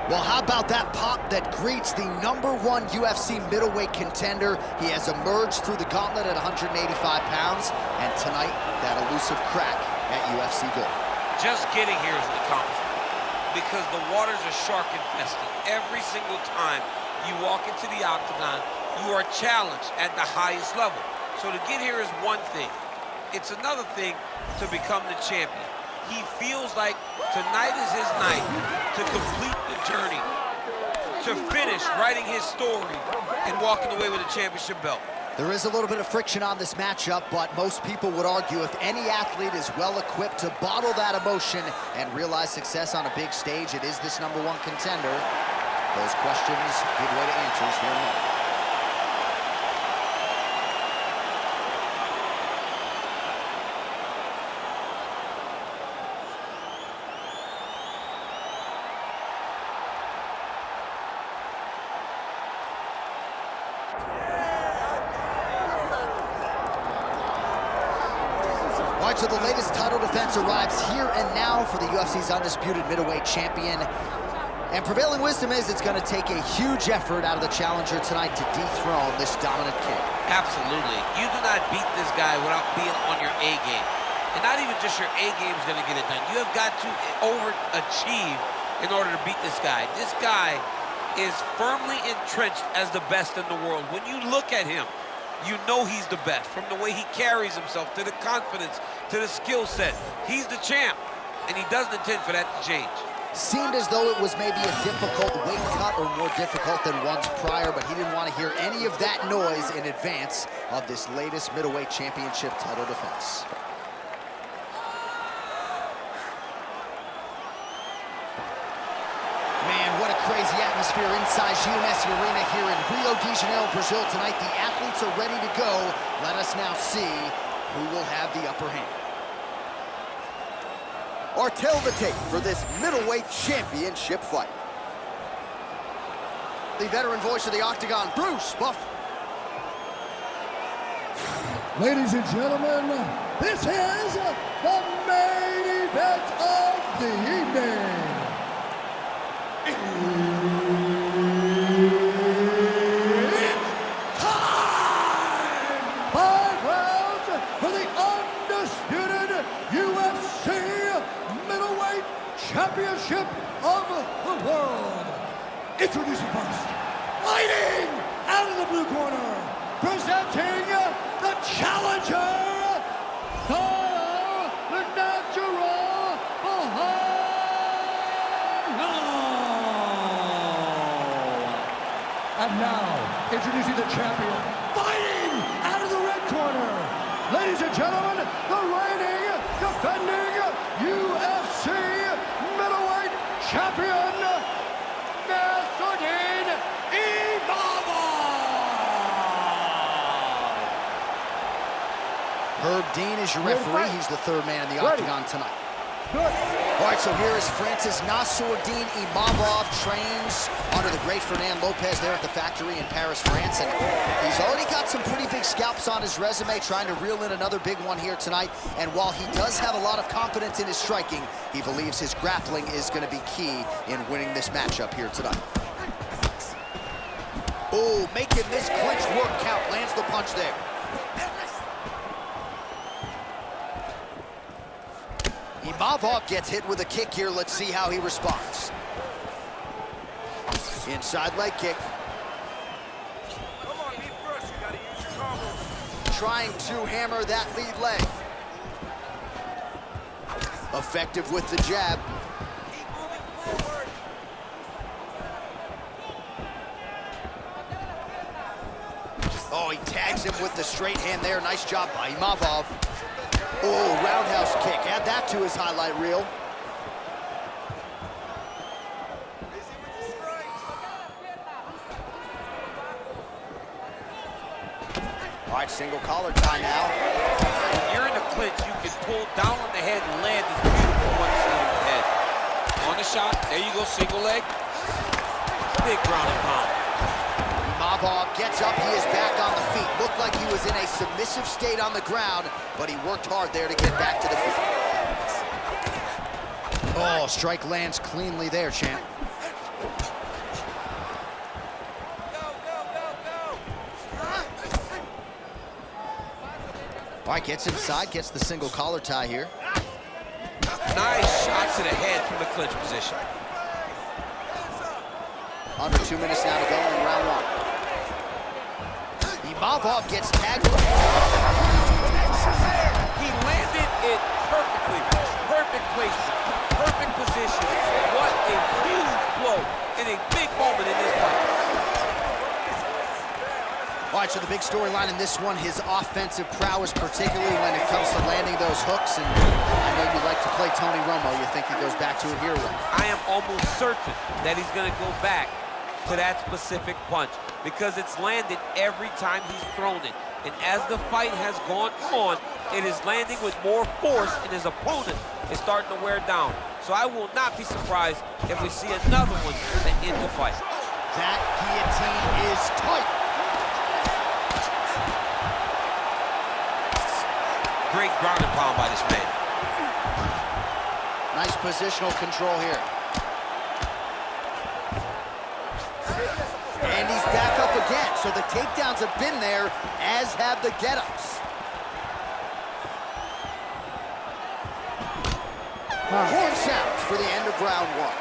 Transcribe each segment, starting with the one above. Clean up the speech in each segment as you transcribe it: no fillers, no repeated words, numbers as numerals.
Well, how about that pop that greets the #1 UFC middleweight contender? He has emerged through the gauntlet at 185 pounds, and tonight, that elusive crack at UFC Gold. Just getting here is an accomplishment because the waters are shark infested. Every single time you walk into the octagon, you are challenged at the highest level. So to get here is one thing. It's another thing to become the champion. He feels like tonight is his night to complete the journey, to finish writing his story and walking away with a championship belt. There is a little bit of friction on this matchup, but most people would argue if any athlete is well equipped to bottle that emotion and realize success on a big stage, it is this #1 contender. Those questions give way to answers here in a moment. All right, so the latest title defense arrives here and now for the UFC's undisputed middleweight champion. And prevailing wisdom is it's going to take a huge effort out of the challenger tonight to dethrone this dominant king. Absolutely. You do not beat this guy without being on your A game. And not even just your A game is going to get it done. You have got to overachieve in order to beat this guy. This guy is firmly entrenched as the best in the world. When you look at him, you know he's the best, from the way he carries himself, to the confidence, to the skill set. He's the champ, and he doesn't intend for that to change. Seemed as though it was maybe a difficult weight cut or more difficult than ones prior, but he didn't want to hear any of that noise in advance of this latest middleweight championship title defense. Man, what a crazy atmosphere inside GMS Arena here in Rio de Janeiro, Brazil tonight. The athletes are ready to go. Let us now see who will have the upper hand. Or tell the tape for this middleweight championship fight. The veteran voice of the octagon, Bruce Buff. Ladies and gentlemen, this is the main event of the evening. It's time! 5 rounds for the undisputed UFC middleweight championship of the world. Introducing first, fighting out of the blue corner, presenting the challenger, Caio Borralho. And now, introducing the champion, fighting out of the red corner. Ladies and gentlemen, the reigning, defending UFC middleweight champion, Nassourdine Imavov. Herb Dean is your referee. He's the third man in the octagon tonight. All right, so here is France's Nassourdine Imavov, trains under the great Fernand Lopez there at the factory in Paris, France. And he's already got some pretty big scalps on his resume, trying to reel in another big one here tonight. And while he does have a lot of confidence in his striking, he believes his grappling is going to be key in winning this matchup here tonight. Oh, making this clinch work count, lands the punch there. Imavov gets hit with a kick here. Let's see how he responds. Inside leg kick. Come on, me first. You gotta use your combos. Trying to hammer that lead leg. Effective with the jab. Keep moving forward. Oh, he tags him with the straight hand there. Nice job by Imavov. Oh, roundhouse kick. Add that to his highlight reel. Busy with the strikes. All right, single collar tie now. When you're in the clinch, you can pull down on the head and land this beautiful one side of the head. On the shot, there you go, single leg. Big ground and pound. Imavov gets up, he is back on the feet. Looked like he was in a submissive state on the ground, but he worked hard there to get back to the feet. Oh, strike lands cleanly there, champ. All right, gets inside, gets the single collar tie here. Nice shot to the head from the clinch position. Under 2 minutes now to go in round one. Imavov gets tagged. He landed it perfectly. Perfect placement, perfect position. What a huge blow in a big moment in this fight. All right, so the big storyline in this one, his offensive prowess, particularly when it comes to landing those hooks. And I know you like to play Tony Romo. You think he goes back to it here? I am almost certain that he's going to go back to that specific punch because it's landed every time he's thrown it. And as the fight has gone on, it is landing with more force, and his opponent is starting to wear down. So I will not be surprised if we see another one to end the fight. That guillotine is tight. Great ground and pound by this man. Nice positional control here. And he's back up again. So the takedowns have been there, as have the get-ups. Horn sounds for the end of round one.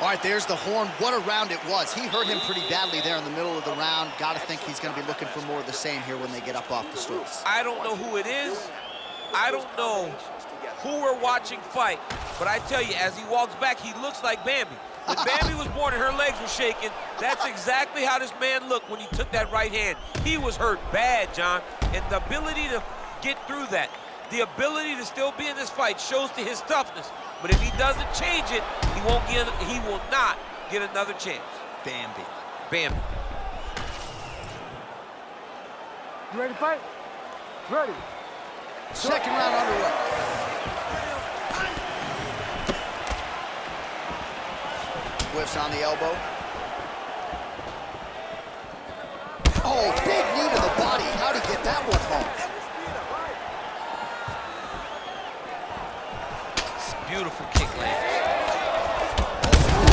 All right, there's the horn. What a round it was. He hurt him pretty badly there in the middle of the round. Got to think he's going to be looking for more of the same here when they get up off the stools. I don't know who it is. I don't know who we're watching fight. But I tell you, as he walks back, he looks like Bambi. When Bambi was born and her legs were shaking, that's exactly how this man looked when he took that right hand. He was hurt bad, John. And the ability to get through that, the ability to still be in this fight shows to his toughness. But if he doesn't change it, he will not get another chance. Bambi. Bambi. You ready to fight? Ready. Second round underway. Whiffs on the elbow. Oh, big knee to the body. How'd he get that one home? Beautiful kick lands.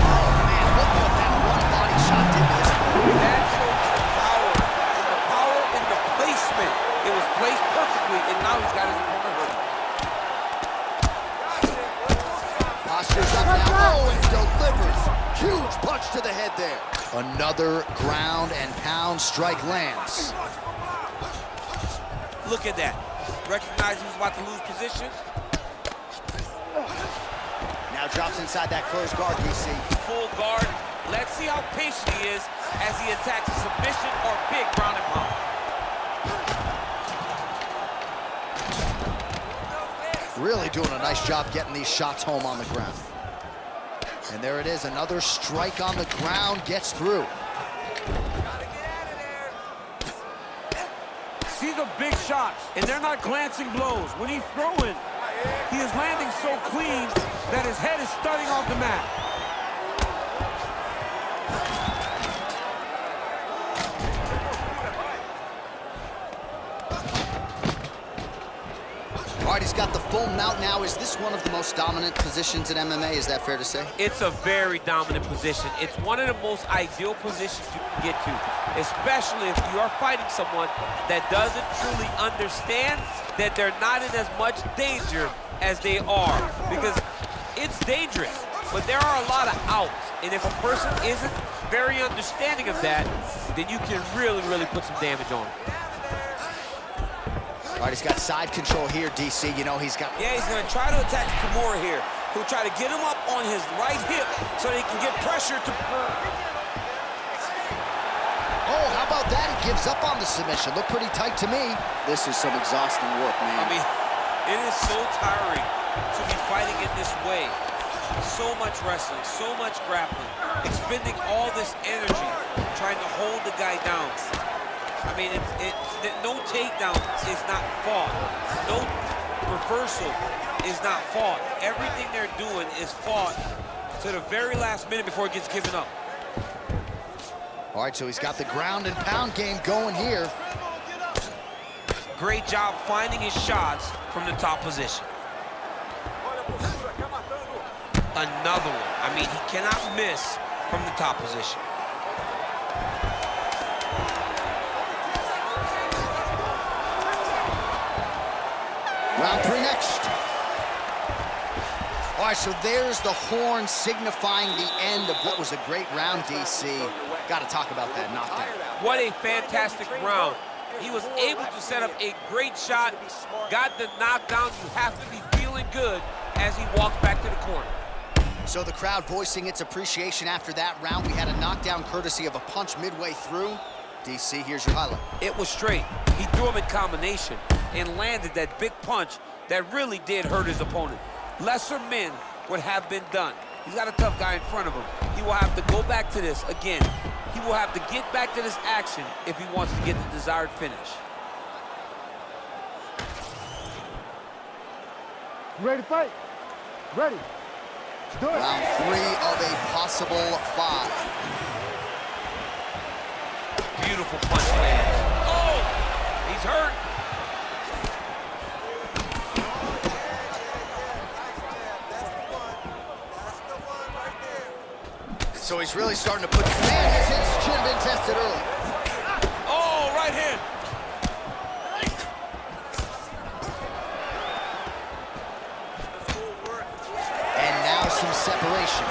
Oh, man, look what that one body shot did to this. That shows the power. And the power in the placement. It was placed perfectly, and now he's got his opponent hurt. Posture's up now. Oh, and delivers. Huge punch to the head there. Another ground and pound strike lands. Look at that. Recognized he was about to lose position. Now drops inside that closed guard, DC. Full guard. Let's see how patient he is as he attacks a submission or big ground and pound. Really doing a nice job getting these shots home on the ground. And there it is, another strike on the ground, gets through. These are big shots, and they're not glancing blows. When he's throwing, he is landing so clean that his head is starting off the mat. All right, he's got the full mount now. Is this one of the most dominant positions in MMA? Is that fair to say? It's a very dominant position. It's one of the most ideal positions you can get to, especially if you are fighting someone that doesn't truly understand that they're not in as much danger as they are, because it's dangerous, but there are a lot of outs, and if a person isn't very understanding of that, then you can really, really put some damage on them. All right, he's got side control here, DC. You know, he's got... Yeah, he's going to try to attack Kimura here. He'll try to get him up on his right hip so that he can get pressure to... Oh, how about that? He gives up on the submission. Looked pretty tight to me. This is some exhausting work, man. I mean, it is so tiring to be fighting in this way. So much wrestling, so much grappling, expending all this energy trying to hold the guy down. I mean, no takedown is not fought. No reversal is not fought. Everything they're doing is fought to the very last minute before it gets given up. All right, so he's got the ground and pound game going here. Great job finding his shots from the top position. Another one. I mean, he cannot miss from the top position. Round 3 next. All right, so there's the horn signifying the end of what was a great round, DC. Got to talk about that knockdown. What a fantastic round. He was able to set up a great shot, got the knockdown. You have to be feeling good as he walks back to the corner. So the crowd voicing its appreciation after that round. We had a knockdown courtesy of a punch midway through. DC, here's your highlight. It was straight. He threw him in combination and landed that big punch that really did hurt his opponent. Lesser men would have been done. He's got a tough guy in front of him. He will have to go back to this again. He will have to get back to this action if he wants to get the desired finish. You ready to fight? Ready. Let's do it. Round 3 of a possible 5. Beautiful punch lands. Oh, he's hurt. So he's really starting to put, man, his chin been tested early. Oh, right hand. And now some separation.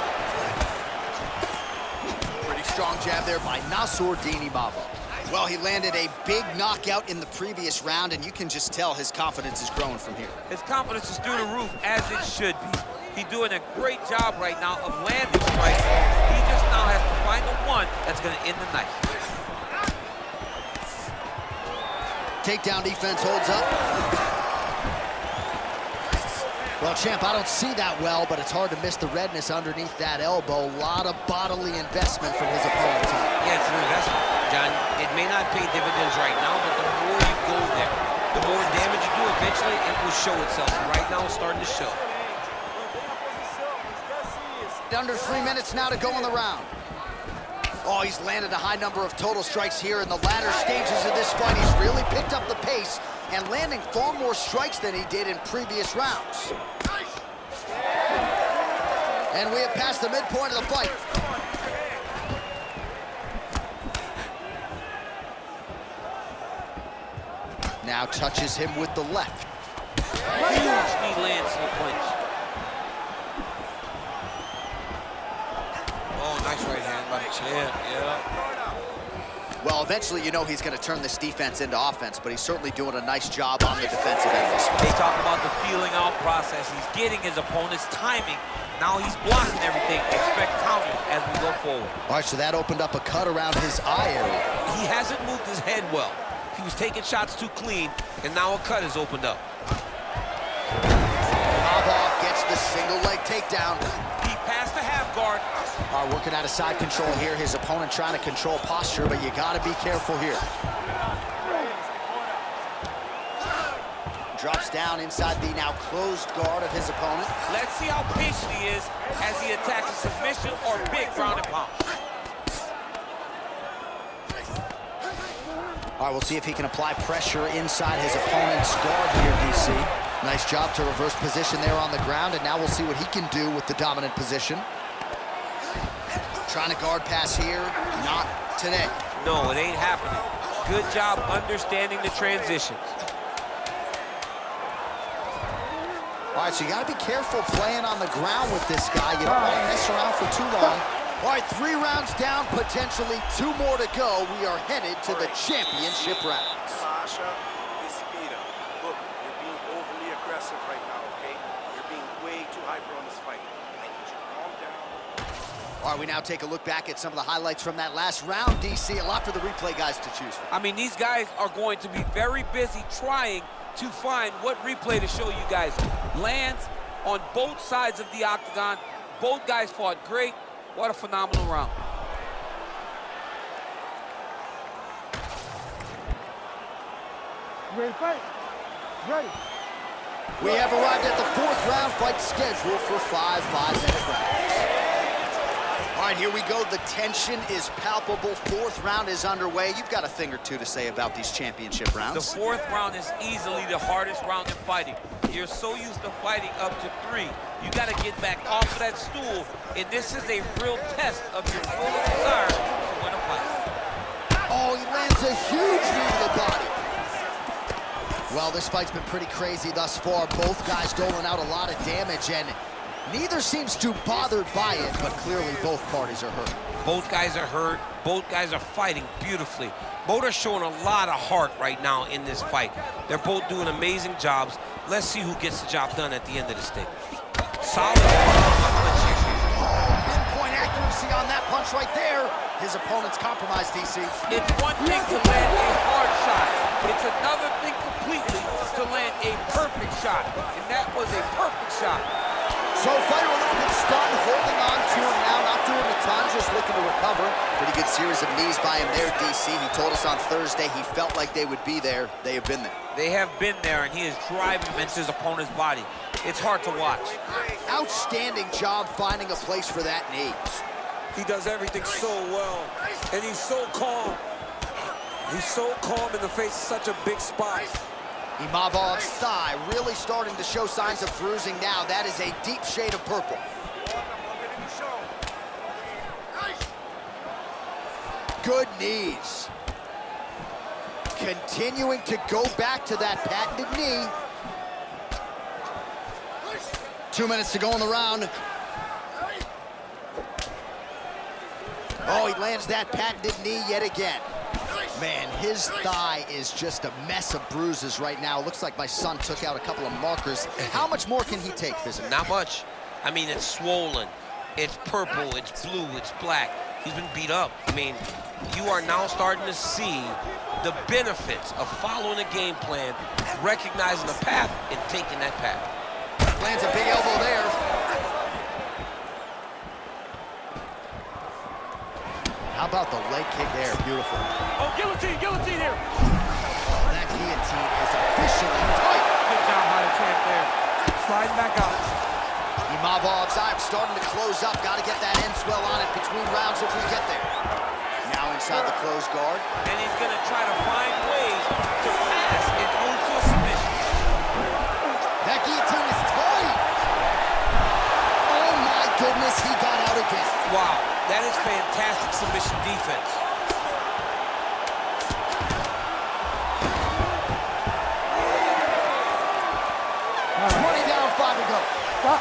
Pretty strong jab there by Nassourdine Imavov. Well, he landed a big knockout in the previous round, and you can just tell his confidence is growing from here. His confidence is through the roof, as it should be. He's doing a great job right now of landing strikes. He just now has to find the one that's going to end the night. Takedown defense holds up. Well, champ, I don't see that well, but it's hard to miss the redness underneath that elbow. A lot of bodily investment from his opponent tonight. Yeah, it's an investment, John. It may not pay dividends right now, but the more you go there, the more damage you do, eventually it will show itself. Right now, it's starting to show. Under 3 minutes now to go in the round. Oh, he's landed a high number of total strikes here in the latter stages of this fight. He's really picked up the pace and landing far more strikes than he did in previous rounds. And we have passed the midpoint of the fight. Now touches him with the left. Huge knee lands in the clinch. Oh, nice right hand by the champ, yeah. Well, eventually, you know he's going to turn this defense into offense, but he's certainly doing a nice job on the defensive end of this fight. They talk about the feeling out process. He's getting his opponent's timing. Now he's blocking everything. Expect counters as we go forward. All right, so that opened up a cut around his eye area. He hasn't moved his head well. He was taking shots too clean, and now a cut has opened up. Imavov gets the single leg takedown. He passed the half guard. All right, working out of side control here. His opponent trying to control posture, but you got to be careful here. Drops down inside the now closed guard of his opponent. Let's see how patient he is as he attacks a submission or big ground and pound. All right, we'll see if he can apply pressure inside his opponent's guard here, DC. Nice job to reverse position there on the ground, and now we'll see what he can do with the dominant position. Trying to guard pass here, not today. No, it ain't happening. Good job understanding the transitions. All right, so you got to be careful playing on the ground with this guy. You don't want to mess around for too long. All right, 3 rounds down, potentially 2 more to go. We are headed to the championship rounds. Sasha, it's speed up. Look, you're being overly aggressive right now, okay? You're being way too hyper on this fight. I need you to calm down. All right, we now take a look back at some of the highlights from that last round, DC. A lot for the replay guys to choose from. I mean, these guys are going to be very busy trying to find what replay to show you guys. Lands on both sides of the octagon. Both guys fought great. What a phenomenal round. You ready to fight? Ready. We have arrived at the 4th round fight scheduled for 5 5-minute rounds. All right, here we go. The tension is palpable. 4th round is underway. You've got a thing or two to say about these championship rounds. The 4th round is easily the hardest round in fighting. You're so used to fighting up to 3. You got to get back off of that stool, and this is a real test of your full desire to win a fight. Oh, he lands a huge knee to the body. Well, this fight's been pretty crazy thus far. Both guys doling out a lot of damage, and neither seems too bothered by it, but clearly both parties are hurt. Both guys are hurt. Both guys are fighting beautifully. Both are showing a lot of heart right now in this fight. They're both doing amazing jobs. Let's see who gets the job done at the end of this thing. Solid. Pinpoint accuracy on that punch right there. His opponent's compromised, DC. It's one thing to land a hard shot. It's another thing completely to land a perfect shot. And that was a perfect shot. So fighter a little bit stunned, holding on to him now, not doing a ton, just looking to recover. Pretty good series of knees by him there, DC. He told us on Thursday he felt like they would be there. They have been there. They have been there, and he is driving against his opponent's body. It's hard to watch. Outstanding job finding a place for that knee. He does everything so well, and he's so calm. He's so calm in the face of such a big spot. Imavov's thigh really starting to show signs of bruising now. That is a deep shade of purple. Good knees. Continuing to go back to that patented knee. 2 minutes to go in the round. Oh, he lands that patented knee yet again. Man, his thigh is just a mess of bruises right now. Looks like my son took out a couple of markers. How much more can he take, Visit? Not much. I mean, it's swollen. It's purple, it's blue, it's black. He's been beat up. I mean, you are now starting to see the benefits of following a game plan, recognizing the path, and taking that path. Lands a big elbow there. How about the leg kick there? Beautiful. Oh, guillotine, guillotine here. That guillotine is officially tight. Good job by the champ there. Sliding back out. Imavov's eye starting to close up. Got to get that end swell on it between rounds if we get there. Now inside the closed guard. And he's going to try to find ways to pass and move to a submission. That guillotine is tight. Oh my goodness, he got out again. Wow, that is fantastic submission defense. 20 down, 5 to go. Stop.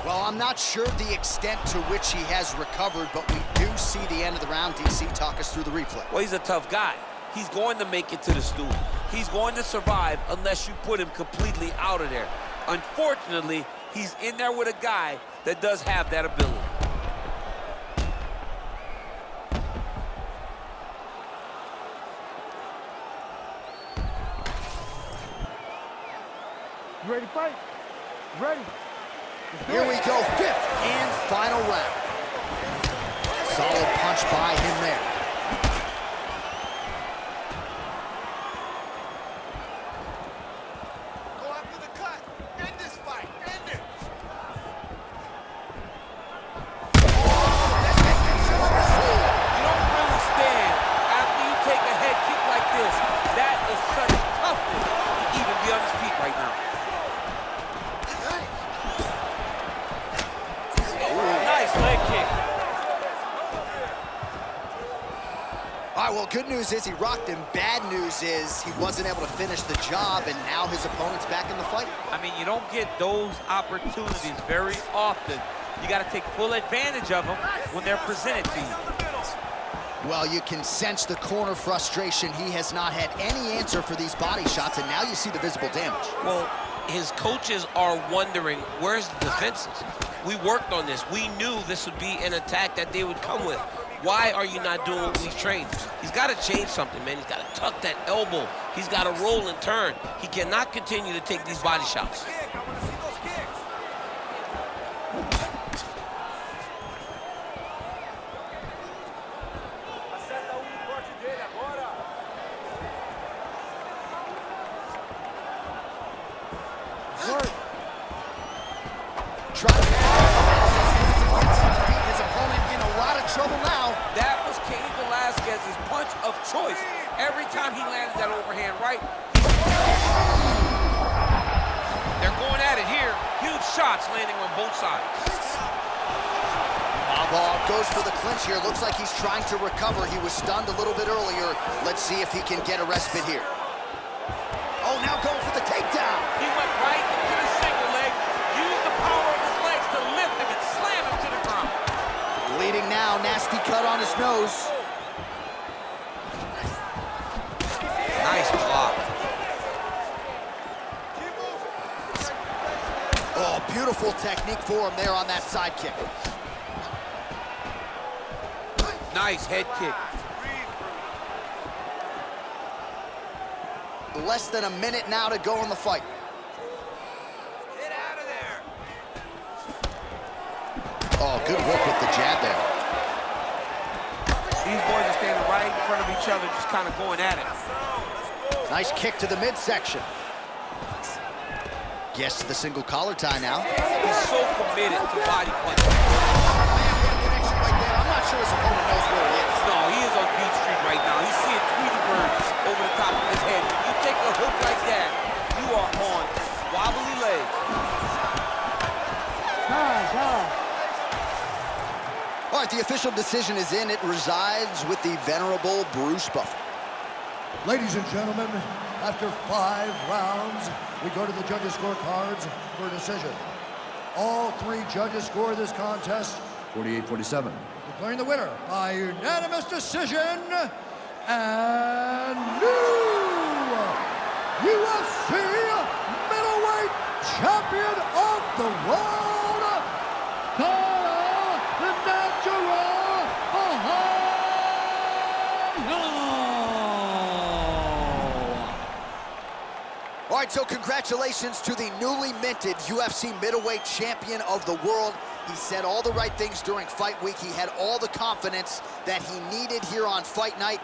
Well, I'm not sure the extent to which he has recovered, but we do see the end of the round. DC, talk us through the replay. Well, he's a tough guy. He's going to make it to the stool. He's going to survive unless you put him completely out of there. Unfortunately, he's in there with a guy that does have that ability. You ready to fight? Ready. Here we go, 5th and final round. Solid punch by him there. Go after the cut. End this fight. End it. You don't really stand after you take a head kick like this. That is such toughness to even be on his feet right now. Nice leg kick. All right, well, good news is he rocked him. Bad news is he wasn't able to finish the job, and now his opponent's back in the fight. I mean, you don't get those opportunities very often. You got to take full advantage of them when they're presented to you. Well, you can sense the corner frustration. He has not had any answer for these body shots, and now you see the visible damage. Well, his coaches are wondering, where's the defenses? We worked on this. We knew this would be an attack that they would come with. Why are you not doing what we trained? He's got to change something, man. He's got to tuck that elbow. He's got to roll and turn. He cannot continue to take these body shots. Try to beat his opponent in a lot of trouble now. That was Cain Velasquez's punch of choice. Every time he landed that overhand right, shots landing on both sides. Imavov goes for the clinch here. Looks like he's trying to recover. He was stunned a little bit earlier. Let's see if he can get a respite here. Oh, now going for the takedown. He went right to the single leg, used the power of his legs to lift him and slam him to the ground. Bleeding now, nasty cut on his nose. Nice block. Oh, beautiful technique for him there on that side kick. Nice head kick. Less than a minute now to go in the fight. Get out of there. Oh, good work with the jab there. These boys are standing right in front of each other, just kind of going at it. Nice kick to the midsection. Gets to the single collar tie now. He's so committed to body punching. Connection right there. I'm not sure his opponent knows where he is. No, he is on Beach Street right now. He's seeing Tweety birds over the top of his head. You take a hook like that, you are on wobbly legs. All right, the official decision is in. It resides with the venerable Bruce Buffer. Ladies and gentlemen, after 5 rounds, we go to the judges' scorecards for a decision. All 3 judges score this contest 48-47. Declaring the winner by unanimous decision and new UFC middleweight champion of the world, Caio Borralho. All right, so congratulations to the newly minted UFC middleweight champion of the world. He said all the right things during fight week. He had all the confidence that he needed here on fight night.